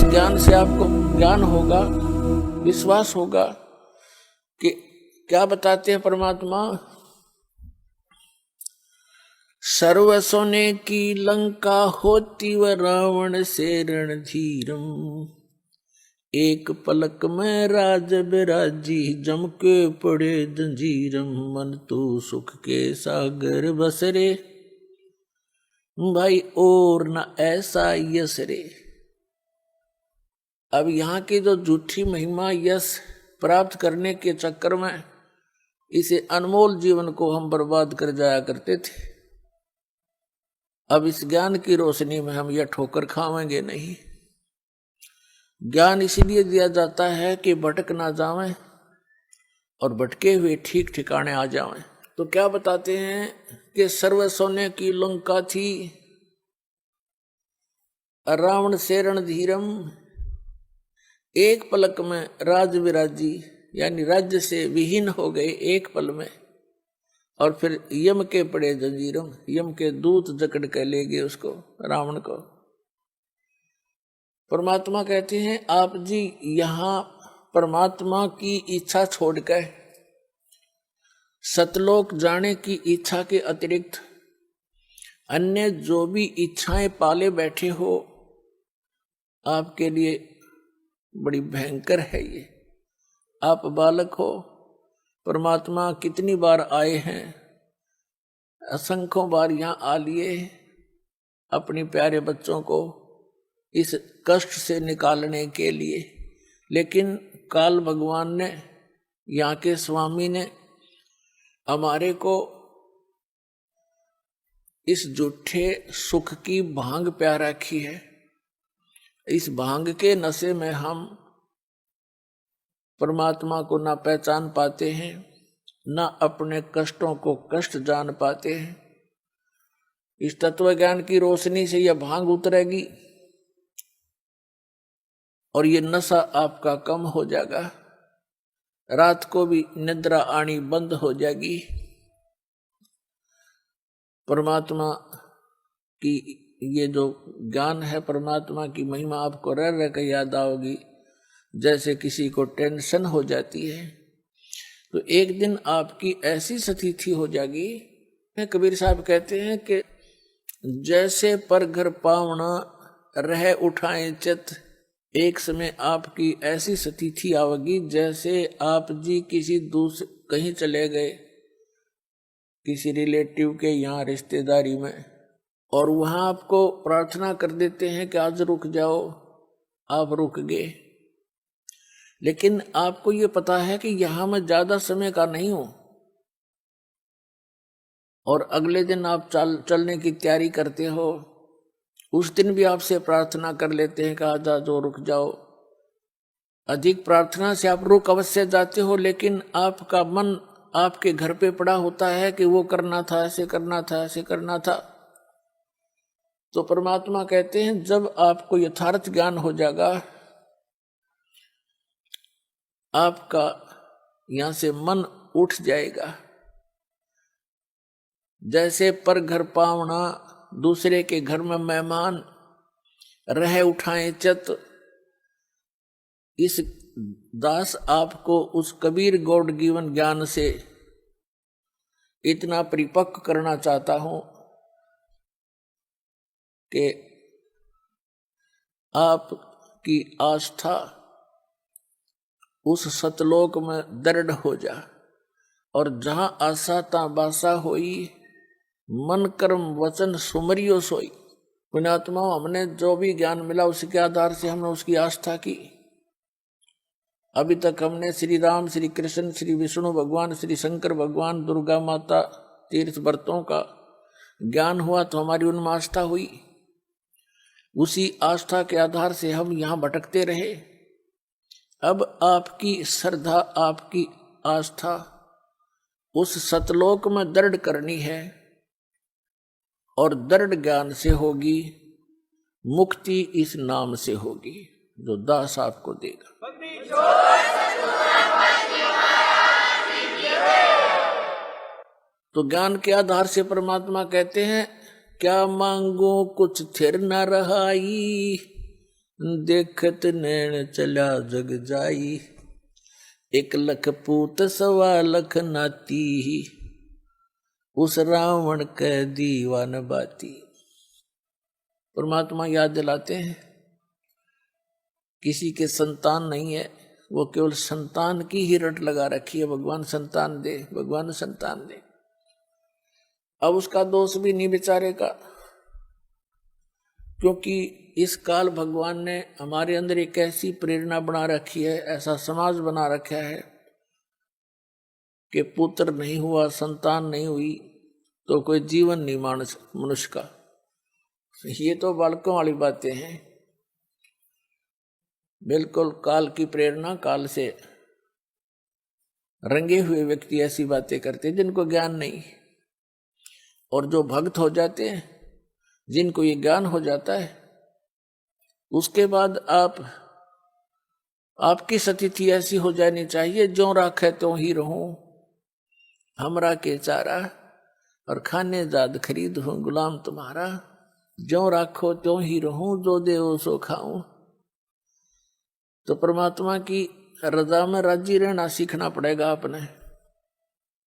ज्ञान से आपको ज्ञान होगा, विश्वास होगा कि क्या बताते हैं परमात्मा, सर्व सोने की लंका होती व रावण से रणधीरम, एक पलक में राज बिराजी जम के पड़े जंजीरम, मन तो सुख के सागर बसरे भाई और न ऐसा यश रे। अब यहाँ की जो झूठी महिमा यश प्राप्त करने के चक्कर में इसे अनमोल जीवन को हम बर्बाद कर जाया करते थे। अब इस ज्ञान की रोशनी में हम यह ठोकर खाएंगे नहीं। ज्ञान इसीलिए दिया जाता है कि भटक ना जावें और भटके हुए ठीक ठिकाने आ जावें। तो क्या बताते हैं कि सर्व सोने की लंका थी, रावण से रणधीरम, एक पलक में राज विराजी, यानी राज्य से विहीन हो गए एक पल में, और फिर यम के पड़े जंजीरम, यम के दूत जकड़ के ले गए उसको, रावण को। परमात्मा कहते हैं आप जी यहां परमात्मा की इच्छा छोड़कर सतलोक जाने की इच्छा के अतिरिक्त अन्य जो भी इच्छाएं पाले बैठे हो, आपके लिए बड़ी भयंकर है ये। आप बालक हो, परमात्मा कितनी बार आए हैं, असंख्यों बार यहाँ आ लिए अपने प्यारे बच्चों को इस कष्ट से निकालने के लिए, लेकिन काल भगवान ने, यहाँ के स्वामी ने हमारे को इस झूठे सुख की भांग प्या रखी है। इस भांग के नशे में हम परमात्मा को ना पहचान पाते हैं, ना अपने कष्टों को कष्ट जान पाते हैं। इस तत्व ज्ञान की रोशनी से यह भांग उतरेगी और ये नशा आपका कम हो जाएगा, रात को भी निद्रा आनी बंद हो जाएगी। परमात्मा की ये जो ज्ञान है, परमात्मा की महिमा आपको रह रह कर याद आओगी। जैसे किसी को टेंशन हो जाती है तो एक दिन आपकी ऐसी स्थिति हो जाएगी, कबीर साहब कहते हैं कि जैसे पर घर पावना रह उठाए चित, एक समय आपकी ऐसी स्थिति आवेगी जैसे आप जी किसी दूसरे कहीं चले गए, किसी रिलेटिव के यहाँ रिश्तेदारी में, और वहां आपको प्रार्थना कर देते हैं कि आज रुक जाओ, आप रुक गए, लेकिन आपको ये पता है कि यहां मैं ज्यादा समय का नहीं हूं, और अगले दिन आप चलने की तैयारी करते हो। उस दिन भी आपसे प्रार्थना कर लेते हैं कि आज जो रुक जाओ। अधिक प्रार्थना से आप रुक अवश्य जाते हो, लेकिन आपका मन आपके घर पे पड़ा होता है कि वो करना था, ऐसे करना था, ऐसे करना था। तो परमात्मा कहते हैं जब आपको यथार्थ ज्ञान हो जाएगा, आपका यहां से मन उठ जाएगा। जैसे पर घर पावना, दूसरे के घर में मेहमान, रह उठाए चित, इस दास आपको उस कबीर गॉड गिवन ज्ञान से इतना परिपक्व करना चाहता हूं कि आपकी आस्था उस सतलोक में दृढ़ हो जा, और जहां आशा ता बासा होई, मन कर्म वचन सुमरियो सोई। पुण्यात्मा, हमने जो भी ज्ञान मिला उसके आधार से हमने उसकी आस्था की। अभी तक हमने श्री राम, श्री कृष्ण, श्री विष्णु भगवान, श्री शंकर भगवान, दुर्गा माता, तीर्थ व्रतों का ज्ञान हुआ तो हमारी उनमें आस्था हुई। उसी आस्था के आधार से हम यहाँ भटकते रहे। अब आपकी श्रद्धा, आपकी आस्था उस सतलोक में दृढ़ करनी है, और दृढ़ ज्ञान से होगी, मुक्ति इस नाम से होगी जो दास आपको देगा। तो ज्ञान के आधार से परमात्मा कहते हैं क्या मांगो कुछ थिर न रहाई, देखत नैन चला जग जाई, एक लख पूत सवा लख नाती, उस रावण के दीवान बाती। परमात्मा याद दिलाते हैं किसी के संतान नहीं है, वो केवल संतान की ही रट लगा रखी है, भगवान संतान दे, भगवान संतान दे। अब उसका दोष भी नहीं बेचारे का, क्योंकि इस काल भगवान ने हमारे अंदर एक ऐसी प्रेरणा बना रखी है, ऐसा समाज बना रखा है कि पुत्र नहीं हुआ, संतान नहीं हुई तो कोई जीवन नहीं मानस मनुष्य का। ये तो बालकों वाली बातें हैं। बिल्कुल काल की प्रेरणा, काल से रंगे हुए व्यक्ति ऐसी बातें करते हैं जिनको ज्ञान नहीं। और जो भक्त हो जाते हैं, जिनको ये ज्ञान हो जाता है, उसके बाद आपकी स्थिति ऐसी हो जानी चाहिए, जो राखे तो ही रहूं, हमरा के चारा और खाने जाद खरीद हूं गुलाम तुम्हारा, जो राखो त्यों ही रहूं, जो देवो सो खाऊं। तो परमात्मा की रजा में राजी रहना सीखना पड़ेगा आपने।